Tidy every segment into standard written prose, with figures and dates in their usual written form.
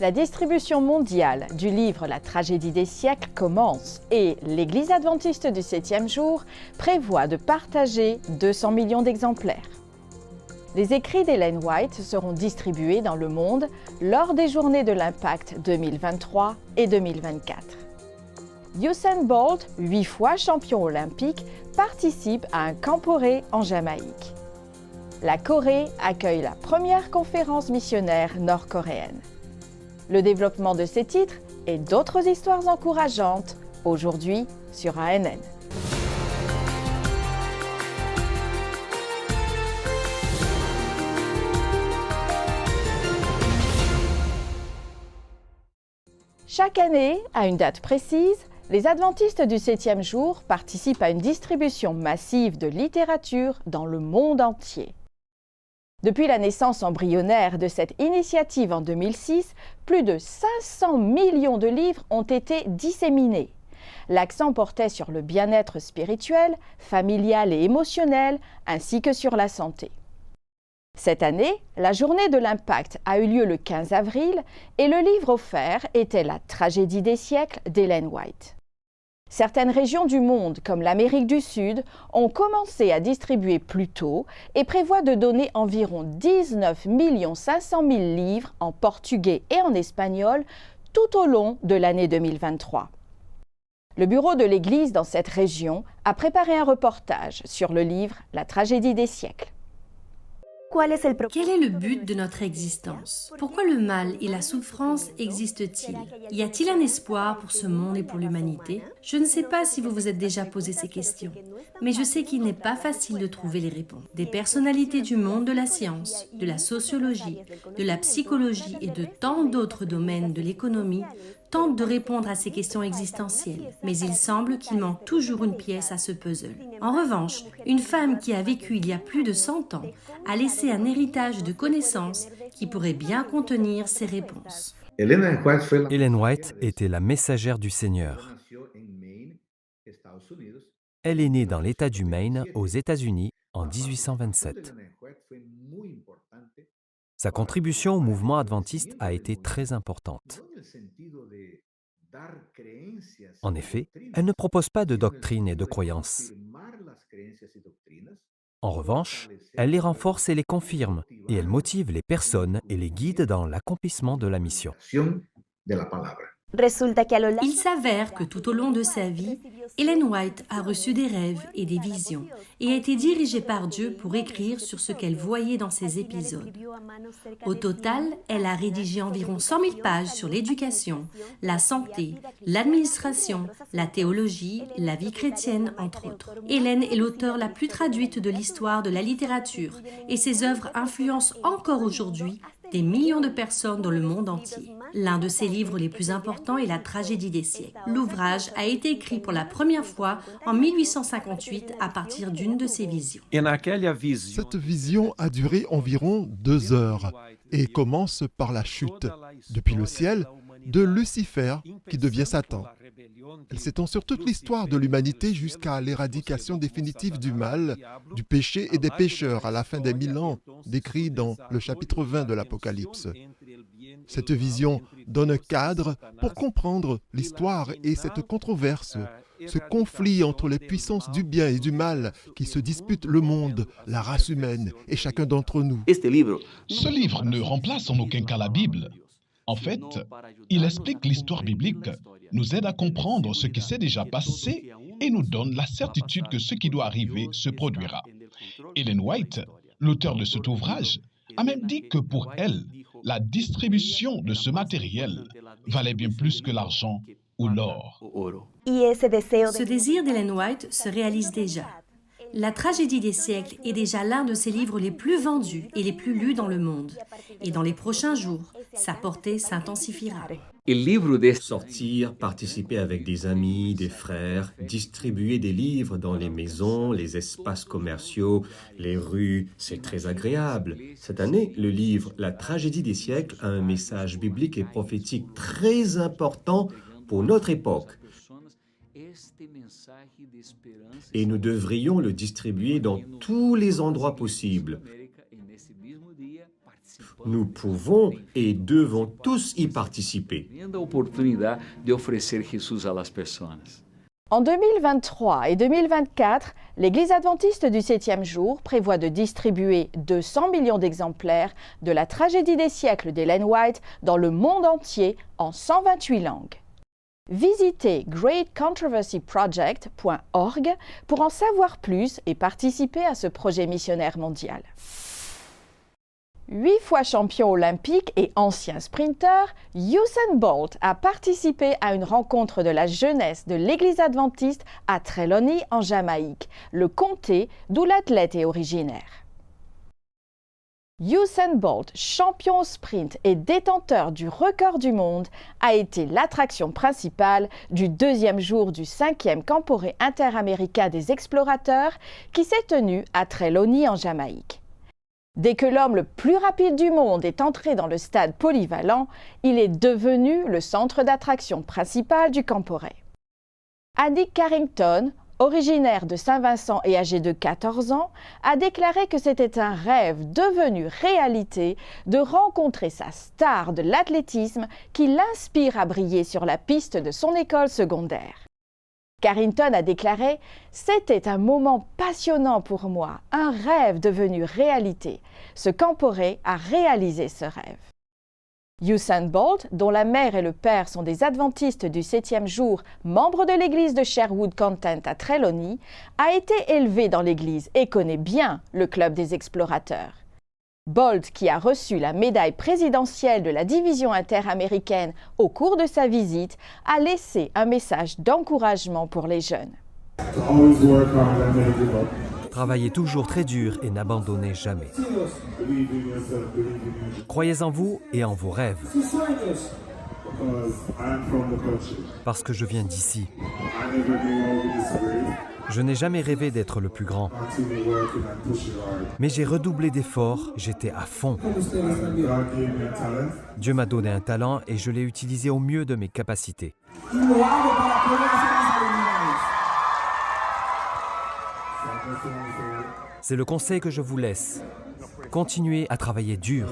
La distribution mondiale du livre La tragédie des siècles commence et l'Église adventiste du 7e jour prévoit de partager 200 millions d'exemplaires. Les écrits d'Ellen White seront distribués dans le monde lors des Journées de l'Impact 2023 et 2024. Usain Bolt, 8 fois champion olympique, participe à un camporé en Jamaïque. La Corée accueille la première conférence missionnaire nord-coréenne. Le développement de ces titres et d'autres histoires encourageantes, aujourd'hui sur ANN. Chaque année, à une date précise, les adventistes du 7e jour participent à une distribution massive de littérature dans le monde entier. Depuis la naissance embryonnaire de cette initiative en 2006, plus de 500 millions de livres ont été disséminés. L'accent portait sur le bien-être spirituel, familial et émotionnel, ainsi que sur la santé. Cette année, la journée de l'Impact a eu lieu le 15 avril et le livre offert était La tragédie des siècles d'Ellen White. Certaines régions du monde, comme l'Amérique du Sud, ont commencé à distribuer plus tôt et prévoient de donner environ 19 500 000 livres en portugais et en espagnol tout au long de l'année 2023. Le bureau de l'Église dans cette région a préparé un reportage sur le livre La tragédie des siècles. Quel est le but de notre existence? Pourquoi le mal et la souffrance existent-ils? Y a-t-il un espoir pour ce monde et pour l'humanité? Je ne sais pas si vous vous êtes déjà posé ces questions, mais je sais qu'il n'est pas facile de trouver les réponses. Des personnalités du monde de la science, de la sociologie, de la psychologie et de tant d'autres domaines de l'économie tentent de répondre à ces questions existentielles, mais il semble qu'il manque toujours une pièce à ce puzzle. En revanche, une femme qui a vécu il y a plus de 100 ans a laissé un héritage de connaissances qui pourrait bien contenir ces réponses. Ellen White était la messagère du Seigneur. Elle est née dans l'État du Maine, aux États-Unis, en 1827. Sa contribution au mouvement adventiste a été très importante. En effet, elle ne propose pas de doctrine et de croyances. En revanche, elle les renforce et les confirme, et elle motive les personnes et les guide dans l'accomplissement de la mission. Il s'avère que tout au long de sa vie, Ellen White a reçu des rêves et des visions et a été dirigée par Dieu pour écrire sur ce qu'elle voyait dans ces épisodes. Au total, elle a rédigé environ 100 000 pages sur l'éducation, la santé, l'administration, la théologie, la vie chrétienne, entre autres. Ellen est l'auteure la plus traduite de l'histoire de la littérature et ses œuvres influencent encore aujourd'hui des millions de personnes dans le monde entier. L'un de ses livres les plus importants est La tragédie des siècles. L'ouvrage a été écrit pour la première fois en 1858 à partir d'une de ses visions. Cette vision a duré environ 2 heures et commence par la chute, depuis le ciel, de Lucifer qui devient Satan. Elle s'étend sur toute l'histoire de l'humanité jusqu'à l'éradication définitive du mal, du péché et des pécheurs à la fin des 1000 ans, décrit dans le chapitre 20 de l'Apocalypse. Cette vision donne un cadre pour comprendre l'histoire et cette controverse, ce conflit entre les puissances du bien et du mal qui se disputent le monde, la race humaine et chacun d'entre nous. Ce livre ne remplace en aucun cas la Bible. En fait, il explique l'histoire biblique, nous aide à comprendre ce qui s'est déjà passé et nous donne la certitude que ce qui doit arriver se produira. Ellen White, l'auteur de cet ouvrage, a même dit que pour elle, la distribution de ce matériel valait bien plus que l'argent ou l'or. Ce désir d'Ellen White se réalise déjà. La tragédie des siècles est déjà l'un de ses livres les plus vendus et les plus lus dans le monde. Et dans les prochains jours, sa portée s'intensifiera. Sortir, participer avec des amis, des frères, distribuer des livres dans les maisons, les espaces commerciaux, les rues, c'est très agréable. Cette année, le livre La tragédie des siècles a un message biblique et prophétique très important pour notre époque. Et nous devrions le distribuer dans tous les endroits possibles. Nous pouvons et devons tous y participer. Tendo a oportunidade de oferecer Jesus a las personas. En 2023 et 2024, l'Église adventiste du 7e jour prévoit de distribuer 200 millions d'exemplaires de la tragédie des siècles d'Ellen White dans le monde entier en 128 langues. Visitez greatcontroversyproject.org pour en savoir plus et participer à ce projet missionnaire mondial. 8 fois champion olympique et ancien sprinter, Usain Bolt a participé à une rencontre de la jeunesse de l'Église adventiste à Trelawney en Jamaïque, le comté d'où l'athlète est originaire. Usain Bolt, champion au sprint et détenteur du record du monde, a été l'attraction principale du 2e jour du 5e Camporé interaméricain des explorateurs qui s'est tenu à Trelawney en Jamaïque. Dès que l'homme le plus rapide du monde est entré dans le stade polyvalent, il est devenu le centre d'attraction principal du Camporé. Andy Carrington, originaire de Saint-Vincent et âgé de 14 ans, a déclaré que c'était un rêve devenu réalité de rencontrer sa star de l'athlétisme qui l'inspire à briller sur la piste de son école secondaire. Carrington a déclaré « C'était un moment passionnant pour moi, un rêve devenu réalité. Ce Camporé a réalisé ce rêve. » Usain Bolt, dont la mère et le père sont des adventistes du 7e jour, membres de l'église de Sherwood Content à Trelawney, a été élevé dans l'église et connaît bien le club des explorateurs. Bolt, qui a reçu la médaille présidentielle de la division interaméricaine au cours de sa visite, a laissé un message d'encouragement pour les jeunes. Travaillez toujours très dur et n'abandonnez jamais. Croyez en vous et en vos rêves. Parce que je viens d'ici. Je n'ai jamais rêvé d'être le plus grand. Mais j'ai redoublé d'efforts, j'étais à fond. Dieu m'a donné un talent et je l'ai utilisé au mieux de mes capacités. C'est le conseil que je vous laisse. Continuez à travailler dur.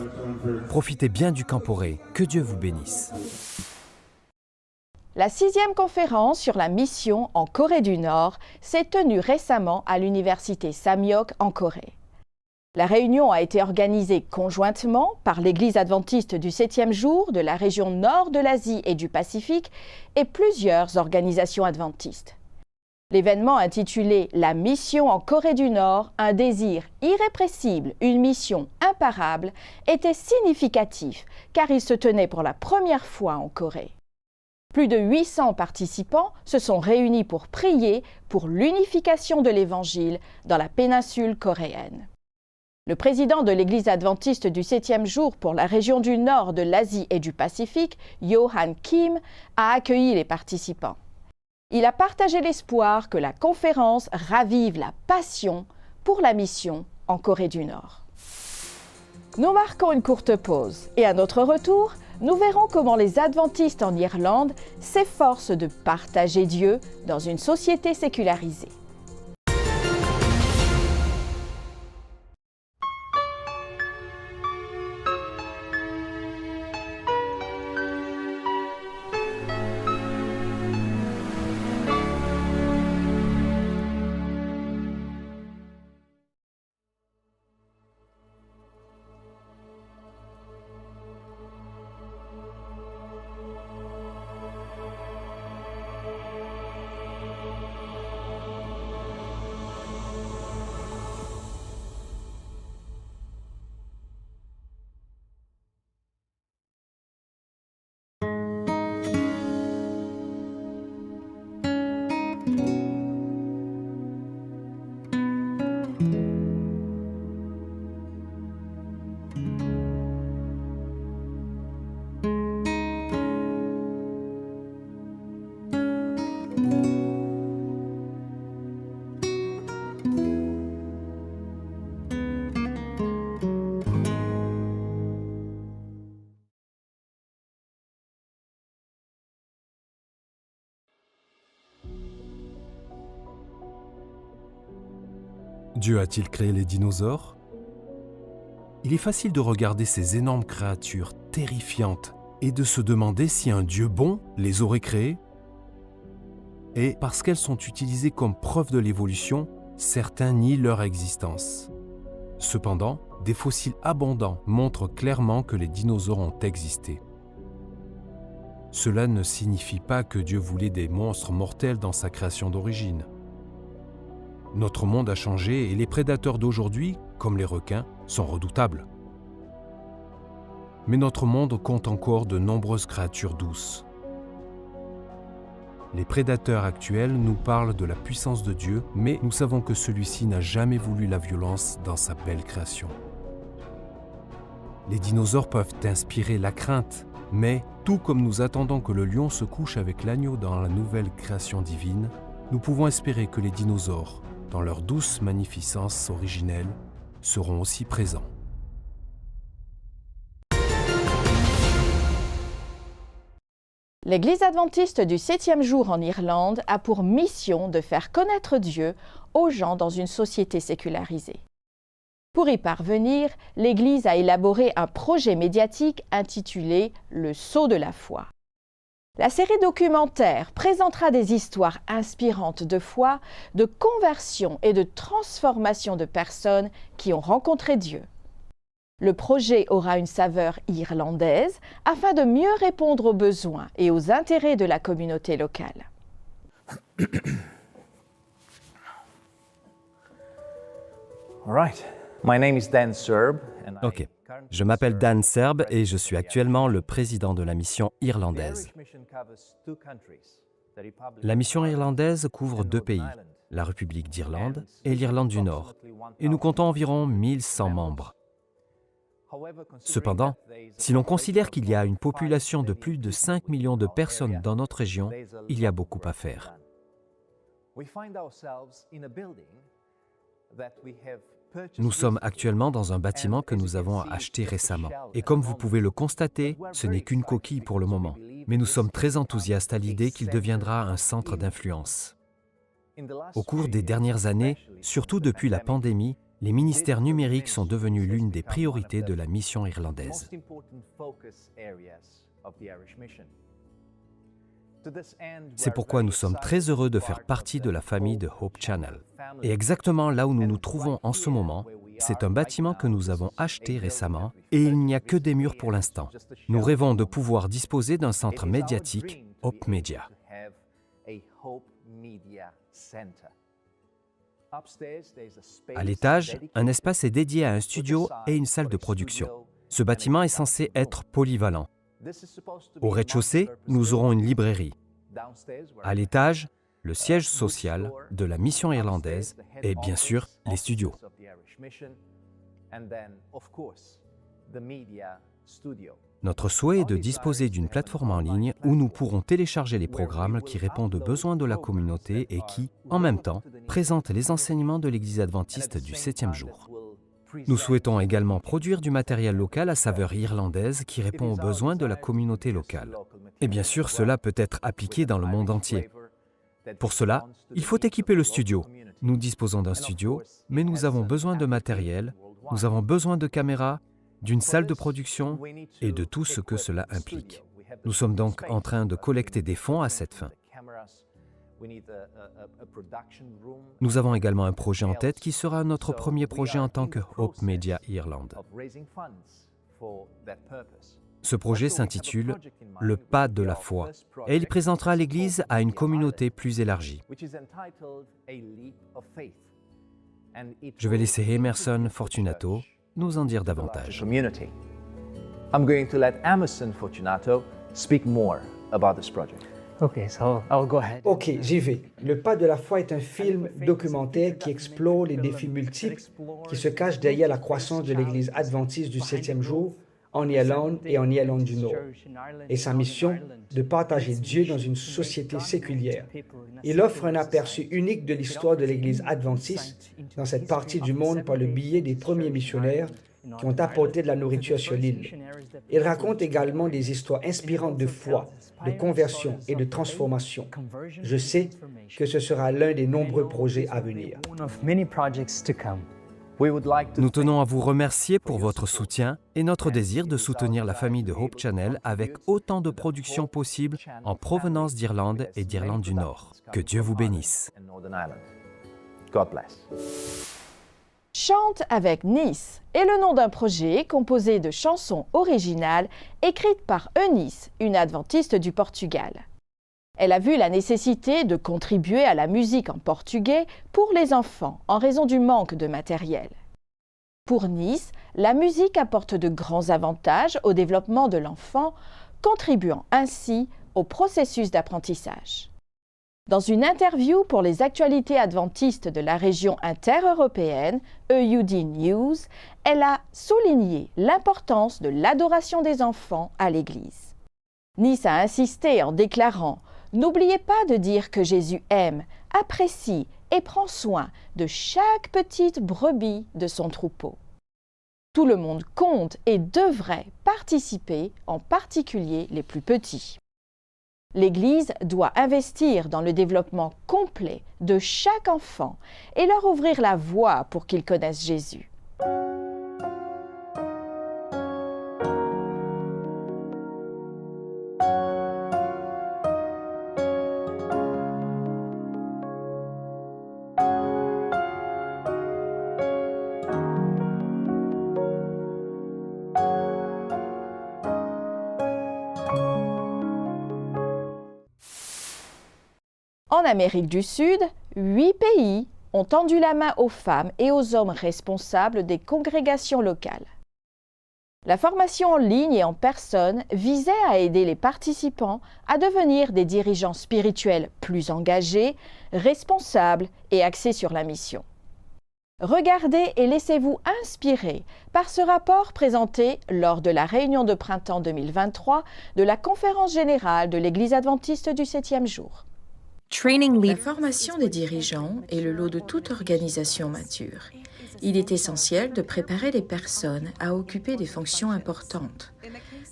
Profitez bien du Camporé. Que Dieu vous bénisse. La 6e conférence sur la mission en Corée du Nord s'est tenue récemment à l'université Samyok en Corée. La réunion a été organisée conjointement par l'Église adventiste du 7e jour de la région nord de l'Asie et du Pacifique et plusieurs organisations adventistes. L'événement intitulé « La mission en Corée du Nord, un désir irrépressible, une mission imparable » était significatif car il se tenait pour la première fois en Corée. Plus de 800 participants se sont réunis pour prier pour l'unification de l'Évangile dans la péninsule coréenne. Le président de l'Église adventiste du 7e jour pour la région du nord de l'Asie et du Pacifique, Yohan Kim, a accueilli les participants. Il a partagé l'espoir que la conférence ravive la passion pour la mission en Corée du Nord. Nous marquons une courte pause et à notre retour, nous verrons comment les adventistes en Irlande s'efforcent de partager Dieu dans une société sécularisée. Dieu a-t-il créé les dinosaures? Il est facile de regarder ces énormes créatures terrifiantes et de se demander si un Dieu bon les aurait créées. Et parce qu'elles sont utilisées comme preuve de l'évolution, certains nient leur existence. Cependant, des fossiles abondants montrent clairement que les dinosaures ont existé. Cela ne signifie pas que Dieu voulait des monstres mortels dans sa création d'origine. Notre monde a changé et les prédateurs d'aujourd'hui, comme les requins, sont redoutables. Mais notre monde compte encore de nombreuses créatures douces. Les prédateurs actuels nous parlent de la puissance de Dieu, mais nous savons que celui-ci n'a jamais voulu la violence dans sa belle création. Les dinosaures peuvent inspirer la crainte, mais tout comme nous attendons que le lion se couche avec l'agneau dans la nouvelle création divine, nous pouvons espérer que les dinosaures, dans leur douce magnificence originelle, seront aussi présents. L'Église adventiste du 7e jour en Irlande a pour mission de faire connaître Dieu aux gens dans une société sécularisée. Pour y parvenir, l'Église a élaboré un projet médiatique intitulé « Le Sceau de la foi ». La série documentaire présentera des histoires inspirantes de foi, de conversion et de transformation de personnes qui ont rencontré Dieu. Le projet aura une saveur irlandaise afin de mieux répondre aux besoins et aux intérêts de la communauté locale. Ok, je m'appelle Dan Serb et je suis actuellement le président de la mission irlandaise. La mission irlandaise couvre 2 pays, la République d'Irlande et l'Irlande du Nord, et nous comptons environ 1100 membres. Cependant, si l'on considère qu'il y a une population de plus de 5 millions de personnes dans notre région, il y a beaucoup à faire. Nous sommes actuellement dans un bâtiment que nous avons acheté récemment. Et comme vous pouvez le constater, ce n'est qu'une coquille pour le moment. Mais nous sommes très enthousiastes à l'idée qu'il deviendra un centre d'influence. Au cours des dernières années, surtout depuis la pandémie, les ministères numériques sont devenus l'une des priorités de la mission irlandaise. C'est pourquoi nous sommes très heureux de faire partie de la famille de Hope Channel. Et exactement là où nous nous trouvons en ce moment, c'est un bâtiment que nous avons acheté récemment et il n'y a que des murs pour l'instant. Nous rêvons de pouvoir disposer d'un centre médiatique, Hope Media. À l'étage, un espace est dédié à un studio et une salle de production. Ce bâtiment est censé être polyvalent. Au rez-de-chaussée, nous aurons une librairie. À l'étage, le siège social de la mission irlandaise et bien sûr les studios. Notre souhait est de disposer d'une plateforme en ligne où nous pourrons télécharger les programmes qui répondent aux besoins de la communauté et qui, en même temps, présentent les enseignements de l'Église adventiste du 7e jour. Nous souhaitons également produire du matériel local à saveur irlandaise qui répond aux besoins de la communauté locale. Et bien sûr, cela peut être appliqué dans le monde entier. Pour cela, il faut équiper le studio. Nous disposons d'un studio, mais nous avons besoin de matériel, nous avons besoin de caméras, d'une salle de production et de tout ce que cela implique. Nous sommes donc en train de collecter des fonds à cette fin. Nous avons également un projet en tête qui sera notre premier projet en tant que Hope Media Ireland. Ce projet s'intitule « Le pas de la foi » et il présentera l'Église à une communauté plus élargie. Je vais laisser Emerson Fortunato nous en dire davantage. I'm going to let Emerson Fortunato speak more about this project. Okay, so I'll go ahead. Ok, j'y vais. Le pas de la foi est un film documentaire qui explore les défis multiples qui se cachent derrière la croissance de l'Église adventiste du 7e jour en Irlande et en Irlande du Nord. Et sa mission, de partager Dieu dans une société séculière. Il offre un aperçu unique de l'histoire de l'Église adventiste dans cette partie du monde par le biais des premiers missionnaires qui ont apporté de la nourriture sur l'île. Il raconte également des histoires inspirantes de foi, de conversion et de transformation. Je sais que ce sera l'un des nombreux projets à venir. Nous tenons à vous remercier pour votre soutien et notre désir de soutenir la famille de Hope Channel avec autant de productions possibles en provenance d'Irlande et d'Irlande du Nord. Que Dieu vous bénisse. God bless. Chante avec Nice est le nom d'un projet composé de chansons originales écrites par Eunice, une adventiste du Portugal. Elle a vu la nécessité de contribuer à la musique en portugais pour les enfants en raison du manque de matériel. Pour Nice, la musique apporte de grands avantages au développement de l'enfant, contribuant ainsi au processus d'apprentissage. Dans une interview pour les actualités adventistes de la région intereuropéenne, EUD News, elle a souligné l'importance de l'adoration des enfants à l'Église. Nice a insisté en déclarant « N'oubliez pas de dire que Jésus aime, apprécie et prend soin de chaque petite brebis de son troupeau. » Tout le monde compte et devrait participer, en particulier les plus petits. L'Église doit investir dans le développement complet de chaque enfant et leur ouvrir la voie pour qu'ils connaissent Jésus. En Amérique du Sud, 8 pays ont tendu la main aux femmes et aux hommes responsables des congrégations locales. La formation en ligne et en personne visait à aider les participants à devenir des dirigeants spirituels plus engagés, responsables et axés sur la mission. Regardez et laissez-vous inspirer par ce rapport présenté lors de la réunion de printemps 2023 de la Conférence générale de l'Église adventiste du 7e jour. La formation des dirigeants est le lot de toute organisation mature. Il est essentiel de préparer les personnes à occuper des fonctions importantes.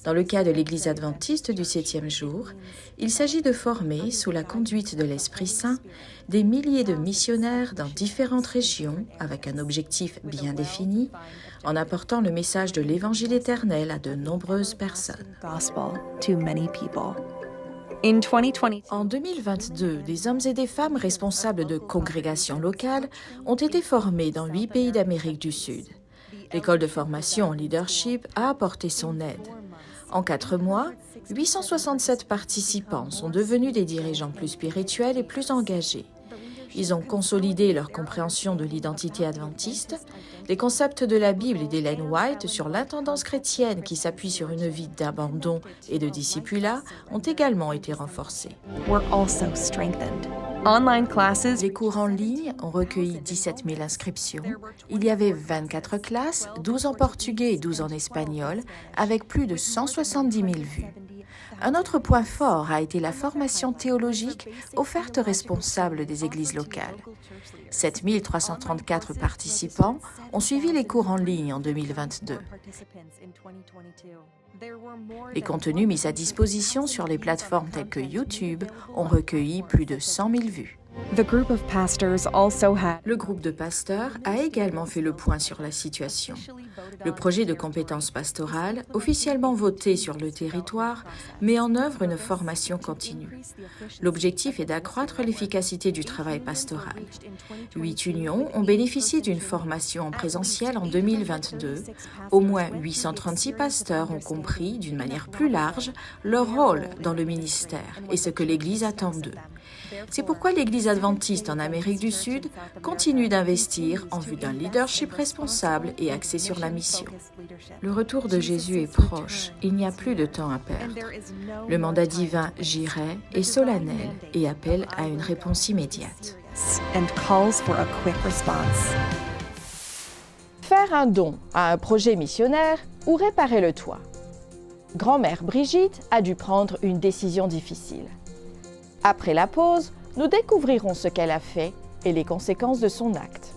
Dans le cas de l'Église adventiste du 7e jour, il s'agit de former, sous la conduite de l'Esprit Saint, des milliers de missionnaires dans différentes régions avec un objectif bien défini, en apportant le message de l'Évangile éternel à de nombreuses personnes. En 2022, des hommes et des femmes responsables de congrégations locales ont été formés dans 8 pays d'Amérique du Sud. L'école de formation en leadership a apporté son aide. En 4 mois, 867 participants sont devenus des dirigeants plus spirituels et plus engagés. Ils ont consolidé leur compréhension de l'identité adventiste. Les concepts de la Bible et d'Ellen White sur l'intendance chrétienne qui s'appuie sur une vie d'abandon et de discipulat ont également été renforcés. Les cours en ligne ont recueilli 17 000 inscriptions. Il y avait 24 classes, 12 en portugais et 12 en espagnol, avec plus de 170 000 vues. Un autre point fort a été la formation théologique offerte aux responsables des églises locales. 7 334 participants ont suivi les cours en ligne en 2022. Les contenus mis à disposition sur les plateformes telles que YouTube ont recueilli plus de 100 000 vues. Le groupe de pasteurs a également fait le point sur la situation. Le projet de compétences pastorales, officiellement voté sur le territoire, met en œuvre une formation continue. L'objectif est d'accroître l'efficacité du travail pastoral. 8 unions ont bénéficié d'une formation en présentiel en 2022. Au moins 836 pasteurs ont compris, d'une manière plus large, leur rôle dans le ministère et ce que l'Église attend d'eux. C'est pourquoi l'Église adventiste en Amérique du Sud continue d'investir en vue d'un leadership responsable et axé sur la mission. Le retour de Jésus est proche, il n'y a plus de temps à perdre. Le mandat divin « J'irai » est solennel et appelle à une réponse immédiate. Faire un don à un projet missionnaire ou réparer le toit. Grand-mère Brigitte a dû prendre une décision difficile. Après la pause, nous découvrirons ce qu'elle a fait et les conséquences de son acte.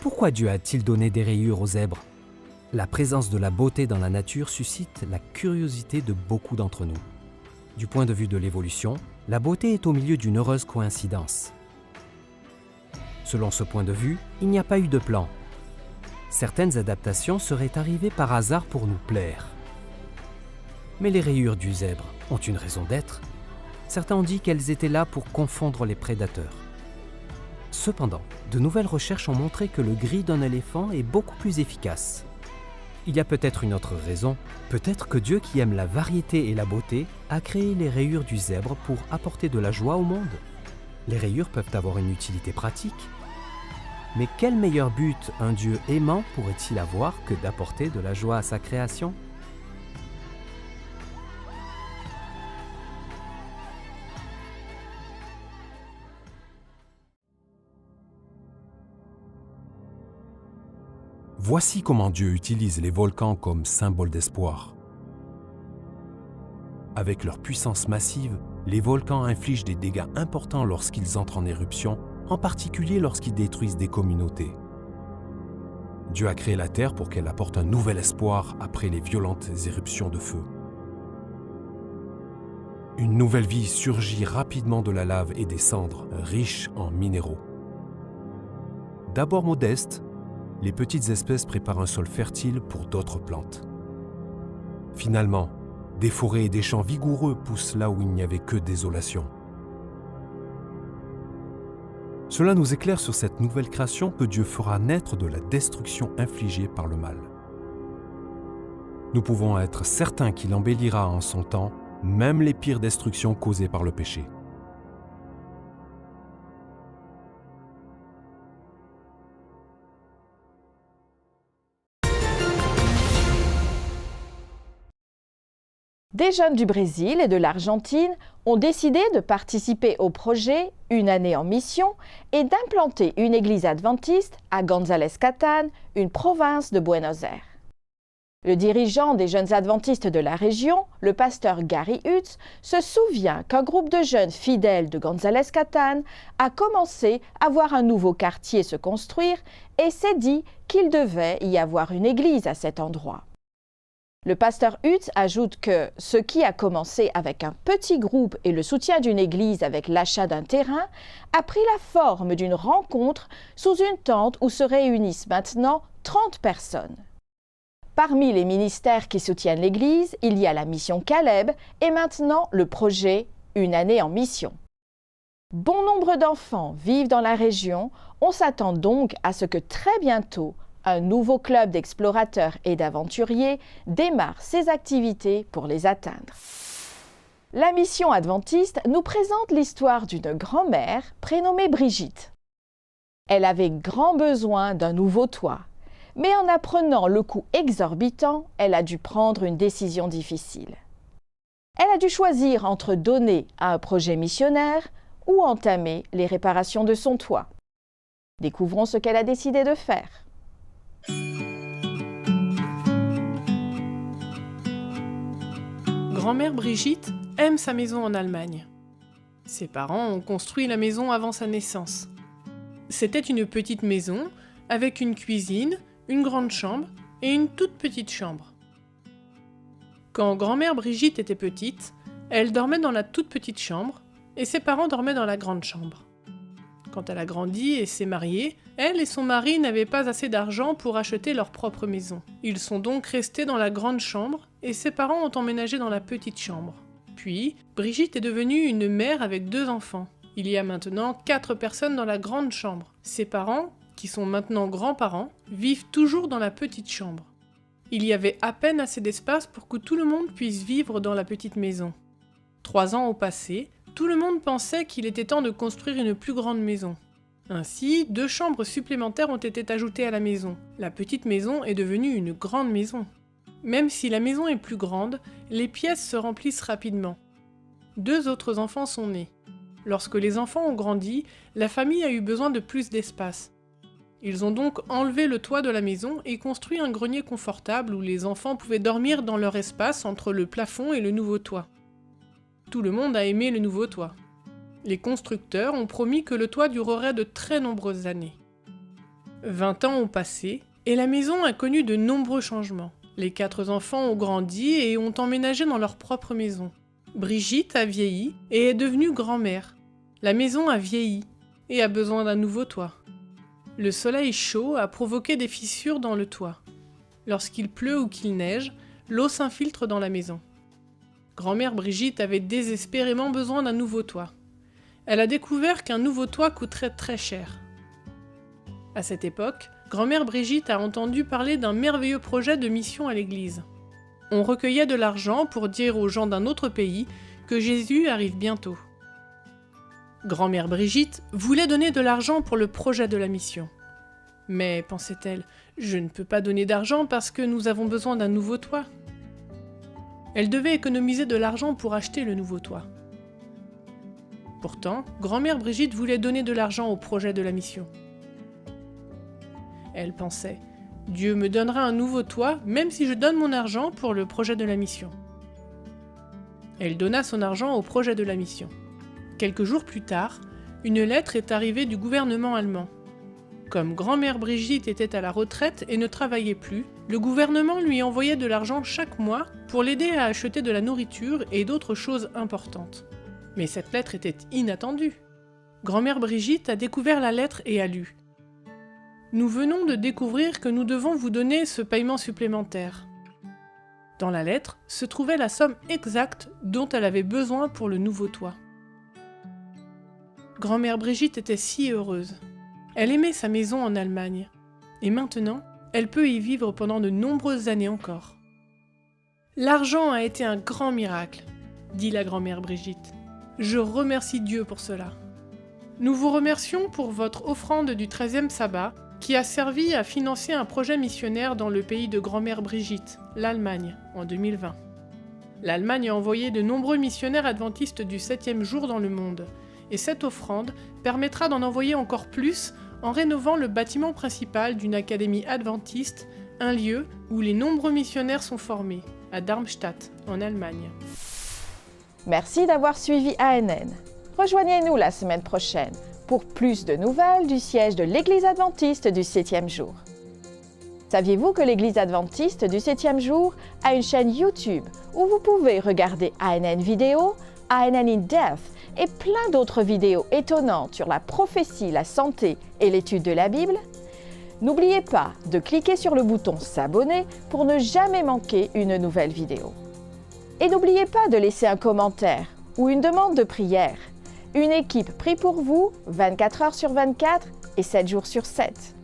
Pourquoi Dieu a-t-il donné des rayures aux zèbres? La présence de la beauté dans la nature suscite la curiosité de beaucoup d'entre nous. Du point de vue de l'évolution, la beauté est au milieu d'une heureuse coïncidence. Selon ce point de vue, il n'y a pas eu de plan. Certaines adaptations seraient arrivées par hasard pour nous plaire. Mais les rayures du zèbre ont une raison d'être. Certains ont dit qu'elles étaient là pour confondre les prédateurs. Cependant, de nouvelles recherches ont montré que le gris d'un éléphant est beaucoup plus efficace. Il y a peut-être une autre raison. Peut-être que Dieu, qui aime la variété et la beauté, a créé les rayures du zèbre pour apporter de la joie au monde. Les rayures peuvent avoir une utilité pratique. Mais quel meilleur but un Dieu aimant pourrait-il avoir que d'apporter de la joie à sa création ? Voici comment Dieu utilise les volcans comme symbole d'espoir. Avec leur puissance massive, les volcans infligent des dégâts importants lorsqu'ils entrent en éruption, en particulier lorsqu'ils détruisent des communautés. Dieu a créé la terre pour qu'elle apporte un nouvel espoir après les violentes éruptions de feu. Une nouvelle vie surgit rapidement de la lave et des cendres, riches en minéraux. D'abord modestes, les petites espèces préparent un sol fertile pour d'autres plantes. Finalement, des forêts et des champs vigoureux poussent là où il n'y avait que désolation. Cela nous éclaire sur cette nouvelle création que Dieu fera naître de la destruction infligée par le mal. Nous pouvons être certains qu'il embellira en son temps, même les pires destructions causées par le péché. Des jeunes du Brésil et de l'Argentine ont décidé de participer au projet Une année en mission et d'implanter une église adventiste à González Catán, une province de Buenos Aires. Le dirigeant des jeunes adventistes de la région, le pasteur Gary Hutz, se souvient qu'un groupe de jeunes fidèles de González Catán a commencé à voir un nouveau quartier se construire et s'est dit qu'il devait y avoir une église à cet endroit. Le pasteur Hutz ajoute que ce qui a commencé avec un petit groupe et le soutien d'une église avec l'achat d'un terrain a pris la forme d'une rencontre sous une tente où se réunissent maintenant 30 personnes. Parmi les ministères qui soutiennent l'église, il y a la mission Caleb et maintenant le projet Une année en mission. Bon nombre d'enfants vivent dans la région, on s'attend donc à ce que très bientôt, un nouveau club d'explorateurs et d'aventuriers démarre ses activités pour les atteindre. La mission adventiste nous présente l'histoire d'une grand-mère prénommée Brigitte. Elle avait grand besoin d'un nouveau toit, mais en apprenant le coût exorbitant, elle a dû prendre une décision difficile. Elle a dû choisir entre donner à un projet missionnaire ou entamer les réparations de son toit. Découvrons ce qu'elle a décidé de faire. Grand-mère Brigitte aime sa maison en Allemagne. Ses parents ont construit la maison avant sa naissance. C'était une petite maison avec une cuisine, une grande chambre et une toute petite chambre. Quand grand-mère Brigitte était petite, elle dormait dans la toute petite chambre et ses parents dormaient dans la grande chambre. Quand elle a grandi et s'est mariée, elle et son mari n'avaient pas assez d'argent pour acheter leur propre maison. Ils sont donc restés dans la grande chambre et ses parents ont emménagé dans la petite chambre. Puis, Brigitte est devenue une mère avec 2 enfants. Il y a maintenant 4 personnes dans la grande chambre. Ses parents, qui sont maintenant grands-parents, vivent toujours dans la petite chambre. Il y avait à peine assez d'espace pour que tout le monde puisse vivre dans la petite maison. 3 ans au passé, tout le monde pensait qu'il était temps de construire une plus grande maison. Ainsi, 2 chambres supplémentaires ont été ajoutées à la maison. La petite maison est devenue une grande maison. Même si la maison est plus grande, les pièces se remplissent rapidement. 2 autres enfants sont nés. Lorsque les enfants ont grandi, la famille a eu besoin de plus d'espace. Ils ont donc enlevé le toit de la maison et construit un grenier confortable où les enfants pouvaient dormir dans leur espace entre le plafond et le nouveau toit. Tout le monde a aimé le nouveau toit. Les constructeurs ont promis que le toit durerait de très nombreuses années. 20 ans ont passé et la maison a connu de nombreux changements. Les 4 enfants ont grandi et ont emménagé dans leur propre maison. Brigitte a vieilli et est devenue grand-mère. La maison a vieilli et a besoin d'un nouveau toit. Le soleil chaud a provoqué des fissures dans le toit. Lorsqu'il pleut ou qu'il neige, l'eau s'infiltre dans la maison. Grand-mère Brigitte avait désespérément besoin d'un nouveau toit. Elle a découvert qu'un nouveau toit coûterait très cher. À cette époque, grand-mère Brigitte a entendu parler d'un merveilleux projet de mission à l'église. On recueillait de l'argent pour dire aux gens d'un autre pays que Jésus arrive bientôt. Grand-mère Brigitte voulait donner de l'argent pour le projet de la mission. Mais, pensait-elle, je ne peux pas donner d'argent parce que nous avons besoin d'un nouveau toit. Elle devait économiser de l'argent pour acheter le nouveau toit. Pourtant, grand-mère Brigitte voulait donner de l'argent au projet de la mission. Elle pensait, Dieu me donnera un nouveau toit même si je donne mon argent pour le projet de la mission. Elle donna son argent au projet de la mission. Quelques jours plus tard, une lettre est arrivée du gouvernement allemand. Comme grand-mère Brigitte était à la retraite et ne travaillait plus, le gouvernement lui envoyait de l'argent chaque mois pour l'aider à acheter de la nourriture et d'autres choses importantes. Mais cette lettre était inattendue. Grand-mère Brigitte a découvert la lettre et a lu. Nous venons de découvrir que nous devons vous donner ce paiement supplémentaire. Dans la lettre se trouvait la somme exacte dont elle avait besoin pour le nouveau toit. Grand-mère Brigitte était si heureuse. Elle aimait sa maison en Allemagne. Et maintenant, elle peut y vivre pendant de nombreuses années encore. L'argent a été un grand miracle, dit la grand-mère Brigitte. Je remercie Dieu pour cela. Nous vous remercions pour votre offrande du 13e sabbat qui a servi à financer un projet missionnaire dans le pays de grand-mère Brigitte, l'Allemagne, en 2020. L'Allemagne a envoyé de nombreux missionnaires adventistes du 7e jour dans le monde, et cette offrande permettra d'en envoyer encore plus en rénovant le bâtiment principal d'une académie adventiste, un lieu où les nombreux missionnaires sont formés, à Darmstadt, en Allemagne. Merci d'avoir suivi ANN. Rejoignez-nous la semaine prochaine pour plus de nouvelles du siège de l'Église adventiste du 7e jour. Saviez-vous que l'Église adventiste du 7e jour a une chaîne YouTube où vous pouvez regarder ANN Vidéo, ANN in Depth et plein d'autres vidéos étonnantes sur la prophétie, la santé et l'étude de la Bible? N'oubliez pas de cliquer sur le bouton s'abonner pour ne jamais manquer une nouvelle vidéo. Et n'oubliez pas de laisser un commentaire ou une demande de prière. Une équipe prie pour vous 24 heures sur 24 et 7 jours sur 7.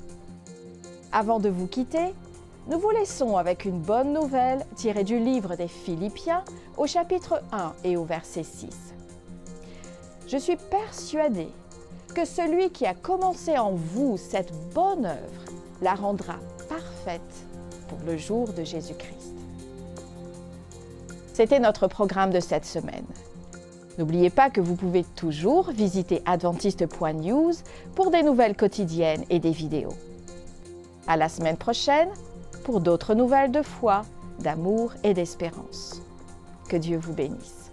Avant de vous quitter, nous vous laissons avec une bonne nouvelle tirée du livre des Philippiens au chapitre 1 et au verset 6. Je suis persuadée que celui qui a commencé en vous cette bonne œuvre la rendra parfaite pour le jour de Jésus-Christ. C'était notre programme de cette semaine. N'oubliez pas que vous pouvez toujours visiter adventiste.news pour des nouvelles quotidiennes et des vidéos. À la semaine prochaine pour d'autres nouvelles de foi, d'amour et d'espérance. Que Dieu vous bénisse.